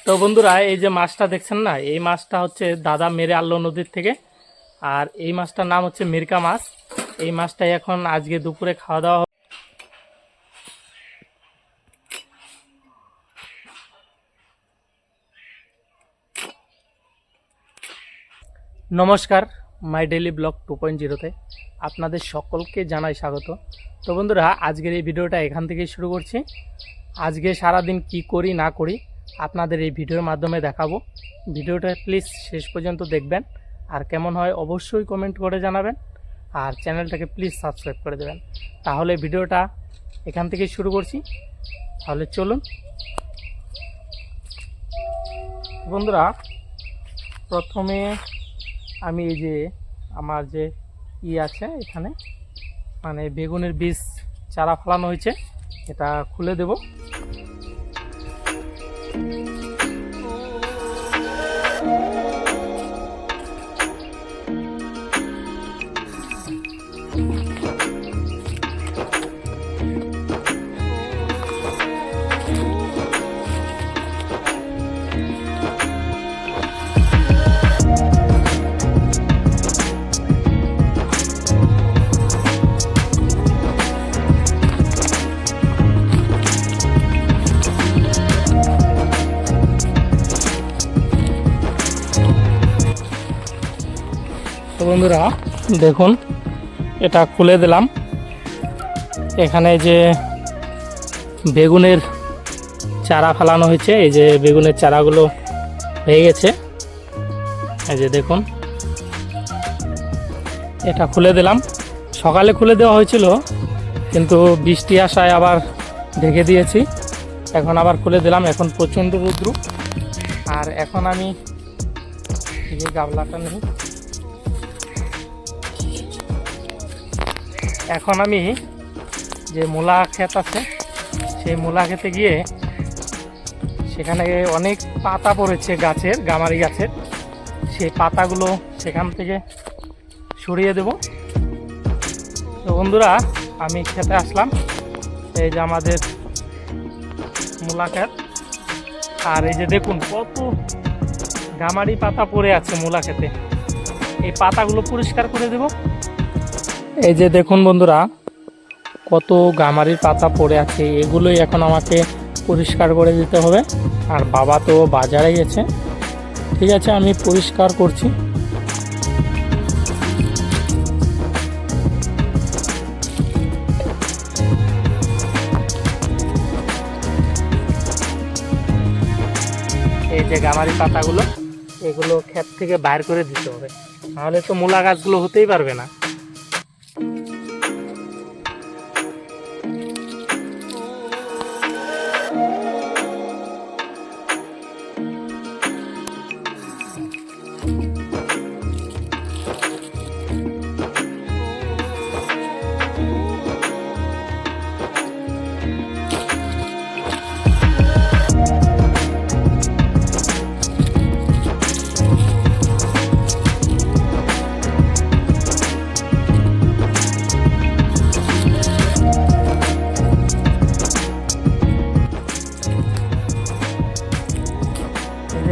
তো বন্ধুরা এই যে মাছটা দেখছেন না, এই মাছটা হচ্ছে দাদা মেরে আনলো নদীর থেকে। আর এই মাছটার নাম হচ্ছে মিরকা মাছ। এই মাছটাই এখন আজকে দুপুরে খাওয়া দাওয়া হবে। নমস্কার, মাই ডেইলি ব্লগ 2.0-তে আপনাদের সকলকে জানাই স্বাগত। তো বন্ধুরা আজকের এই ভিডিওটা এখান থেকেই শুরু করছি। আজকে সারাদিন কি করি না করি আপনাদের এই ভিডিওর মাধ্যমে দেখাবো। ভিডিওটা প্লিজ শেষ পর্যন্ত দেখবেন, আর কেমন হয় অবশ্যই কমেন্ট করে জানাবেন, আর চ্যানেলটাকে প্লিজ সাবস্ক্রাইব করে দেবেন। তাহলে ভিডিওটা এখান থেকেই শুরু করছি। তাহলে চলুন বন্ধুরা, প্রথমে আমি এই যে আমার যে আছে এখানে মানে বেগুনের বীজ চারা ফলানো হয়েছে, এটা খুলে দেব। তো বন্ধুরা দেখুন, এটা খুলে দিলাম। এখানে যে বেগুনের চারা ফেলানো হয়েছে, এই যে বেগুনের চারাগুলো হয়ে গেছে, এই যে দেখুন এটা খুলে দিলাম। সকালে খুলে দেওয়া হয়েছিল, কিন্তু বৃষ্টি আসায় আবার ঢেকে দিয়েছি। এখন আবার খুলে দিলাম। এখন প্রচণ্ড রৌদ্র। আর এখন আমি এই যে গামলাটা নিই, এখন আমি যে মূলা ক্ষেত আছে সেই মূলা ক্ষেতে গিয়ে সেখানে অনেক পাতা পড়েছে গাছের, গামারি গাছের, সেই পাতাগুলো সেখান থেকে সরিয়ে দেব। তো বন্ধুরা আমি খেতে আসলাম, এই যে আমাদের মূলা ক্ষেত। আর এই যে দেখুন কত গামারি পাতা পড়ে আছে মূলা ক্ষেতে, এই পাতাগুলো পরিষ্কার করে দেব। এই যে দেখুন বন্ধুরা কত গামারির পাতা পড়ে আছে, এগুলোই এখন আমাকে পরিষ্কার করে দিতে হবে। আর বাবা তো বাজারে গেছে, ঠিক আছে আমি পরিষ্কার করছি। এই যে গামারি পাতাগুলো, এগুলো ক্ষেত থেকে বাইর করে দিতে হবে, নাহলে তো মূলা গাছগুলো হতেই পারবে না।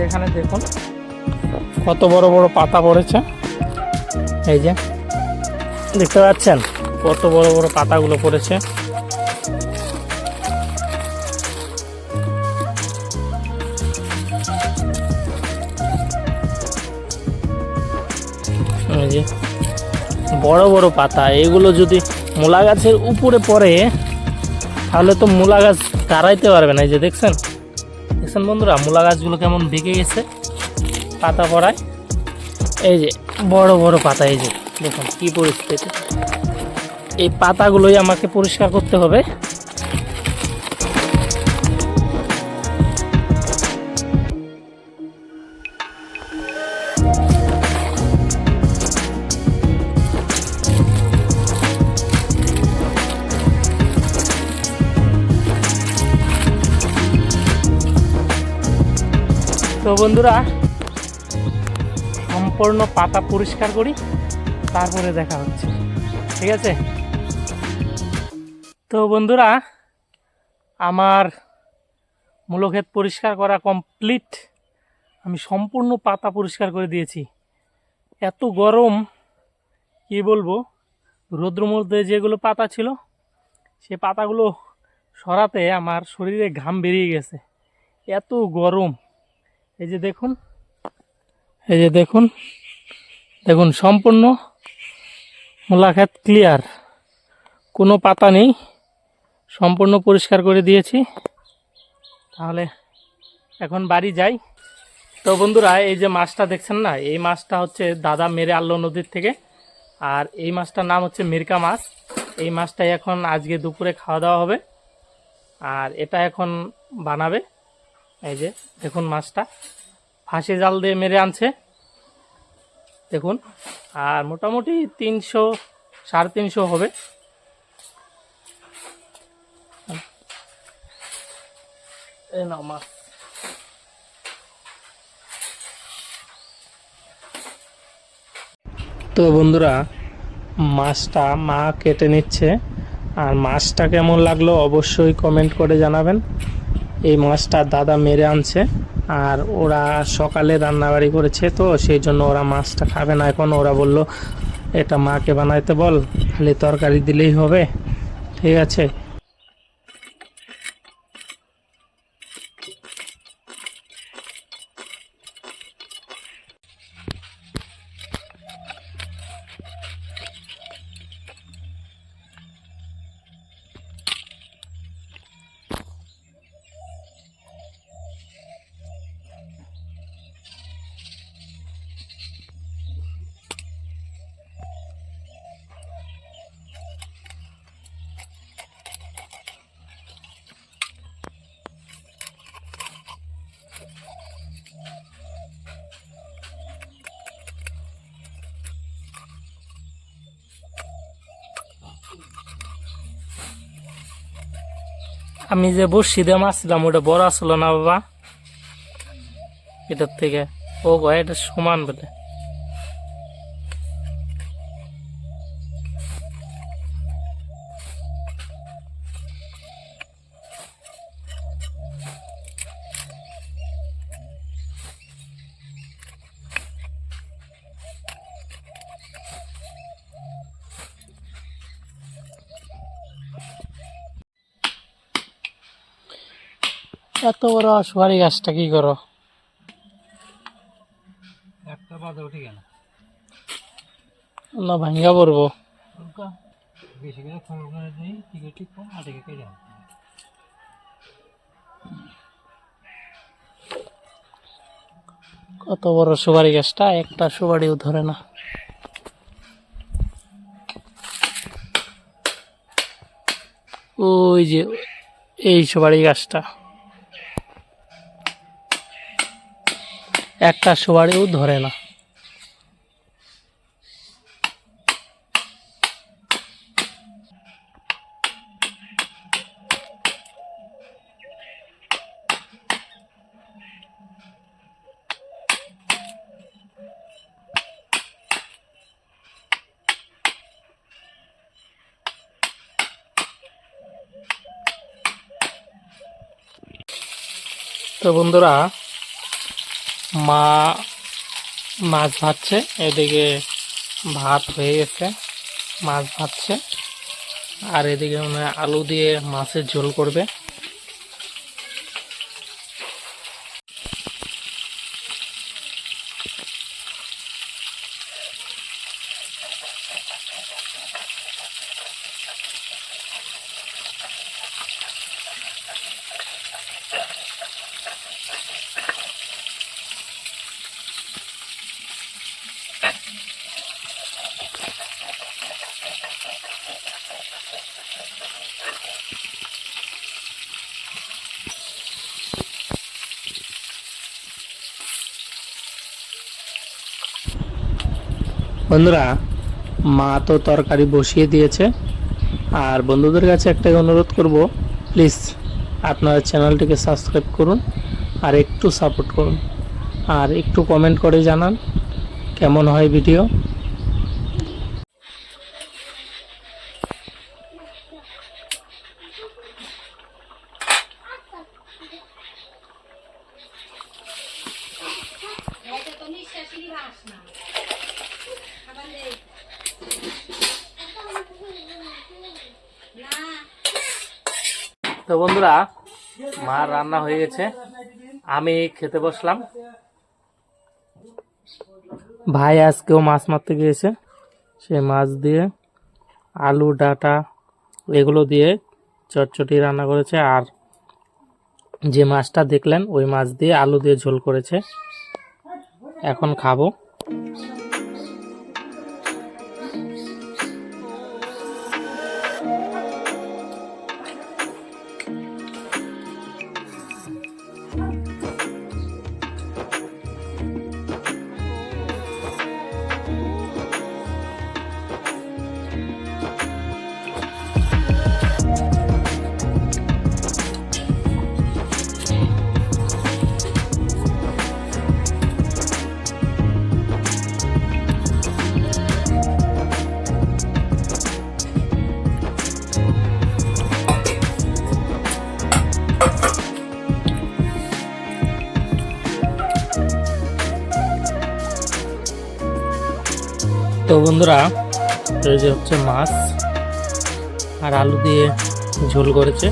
এখানে দেখুন কত বড় বড় পাতা পড়েছে, এই যে দেখতে পাচ্ছেন কত বড় বড় পাতাগুলো পড়েছে। এই যে বড় বড় পাতা, এগুলো যদি মূলা গাছের উপরে পড়ে তাহলে তো মূলা গাছ দাঁড়াইতে পারবে না। এই যে দেখছেন দেখছেন বন্ধুরা মূলা গাছগুলো কেমন বেঁকে গেছে পাতা পড়ায়। এই যে বড় বড় পাতা, এই যে দেখুন কি পরিস্থিতি। এই পাতাগুলোই আমাকে পরিষ্কার করতে হবে। তো বন্ধুরা সম্পূর্ণ পাতা পরিষ্কার করি, তারপরে দেখা হচ্ছে, ঠিক আছে। তো বন্ধুরা আমার মূলো ক্ষেত পরিষ্কার করা কমপ্লিট। আমি সম্পূর্ণ পাতা পরিষ্কার করে দিয়েছি। এত গরম কি বলবো, রৌদ্রের মধ্যে যেগুলো পাতা ছিল সে পাতাগুলো সরাতে আমার শরীরে ঘাম বেরিয়ে গেছে, এত গরম। এই যে দেখুন, এই যে দেখুন, দেখুন সম্পূর্ণ মূলা ক্ষেত ক্লিয়ার, কোনো পাতা নেই, সম্পূর্ণ পরিষ্কার করে দিয়েছি। তাহলে এখন বাড়ি যাই। তো বন্ধুরা, এই যে মাছটা দেখছেন না, এই মাছটা হচ্ছে দাদা মেরে আনলো নদীর থেকে। আর এই মাছটার নাম হচ্ছে মিরকা মাছ। এই মাছটাই এখন আজকে দুপুরে খাওয়া দাওয়া হবে। আর এটা এখন বানাবে। এই যে দেখুন, মাছটা ফাঁসি জাল দিয়ে মেরে আনছে দেখুন। আর মোটামুটি 300 350 হবে। এই নাও মাছ। তো বন্ধুরা, মাছটা মা কেটে নিচ্ছে। আর মাছটা কেমন লাগলো অবশ্যই কমেন্ট করে জানাবেন। এই মাছটা দাদা মেরে আনছে, আর ওরা সকালে রান্নাবাড়ি করেছে, তো সেই জন্য ওরা মাছটা খাবে না। এখন ওরা বলল এটা মাকে বানাইতে বল, খালি তরকারি দিলেই হবে। ঠিক আছে। আমি যে বসি দিয়ে মাছছিলাম ওটা বড় আসলো না বাবা, এটার থেকে। ও গো, এটা সমান বলে। এত বড় সুপারি গাছটা কি করো? একটা বাদে উঠে গেল না, ভাঙ্গা পড়বো। বেশি করে খবর করে দিই, টিকিট কম আটে কে যাও। কত বড় সুপারি গাছটা, একটা সুপারিও ধরে না। ওই যে এই সুপারি গাছটা, একটা সুপারিও ধরে না। তো বন্ধুরা, মা মাছ ভাজছে, এদিকে ভাত হয়ে গেছে, মাছ ভাজছে। আর এদিকে আলু দিয়ে মাছের ঝোল করবে। বন্ধুরা, মা তো তরকারি বসিয়ে দিয়েছে। আর বন্ধুদের কাছে একটাই অনুরোধ করব, প্লিজ আপনারা চ্যানেলটিকে সাবস্ক্রাইব করুন আর একটু সাপোর্ট করুন। আর একটু কমেন্ট করে জানান কেমন হয় ভিডিও। তো বন্ধুরা, মার রান্না হয়ে গেছে, আমি খেতে বসলাম। ভাই আজকেও মাছ মারতে গিয়েছে, সে মাছ দিয়ে আলু ডাঁটা এগুলো দিয়ে চটচটি রান্না করেছে। আর যে মাছটা দেখলেন ওই মাছ দিয়ে আলু দিয়ে ঝোল করেছে। এখন খাবো। তো বন্ধুরা, এই যে হচ্ছে মাছ আর আলু দিয়ে ঝোল করেছে।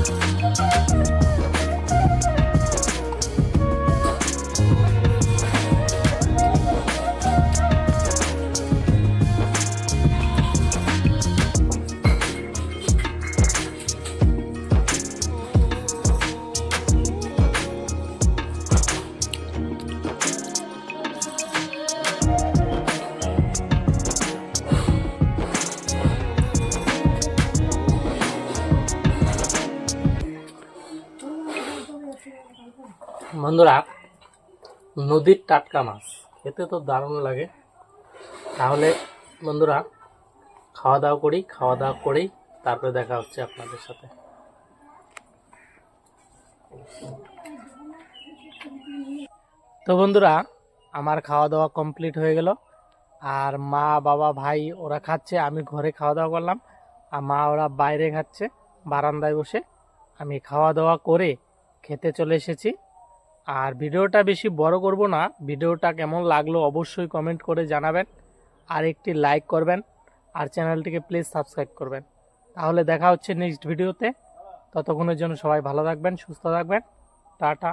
বন্ধুরা, নদীর টাটকা মাছ খেতে তো দারুণ লাগে। তাহলে বন্ধুরা, খাওয়া দাওয়া করি, খাওয়া দাওয়া করেই তারপরে দেখা হচ্ছে আপনাদের সাথে। তো বন্ধুরা, আমার খাওয়া দাওয়া কমপ্লিট হয়ে গেল। আর মা বাবা ভাই ওরা খাচ্ছে, আমি ঘরে খাওয়া দাওয়া করলাম। আর মা ওরা বাইরে খাচ্ছে বারান্দায় বসে। আমি খাওয়া দাওয়া করে খেতে চলে এসেছি। আর ভিডিওটা বেশি বড় করব না। ভিডিওটা কেমন লাগলো অবশ্যই কমেন্ট করে জানাবেন, আর একটি লাইক করবেন, আর চ্যানেলটিকে প্লিজ সাবস্ক্রাইব করবেন। তাহলে দেখা হচ্ছে নেক্সট ভিডিওতে। ততক্ষণের জন্য সবাই ভালো থাকবেন, সুস্থ থাকবেন। টাটা।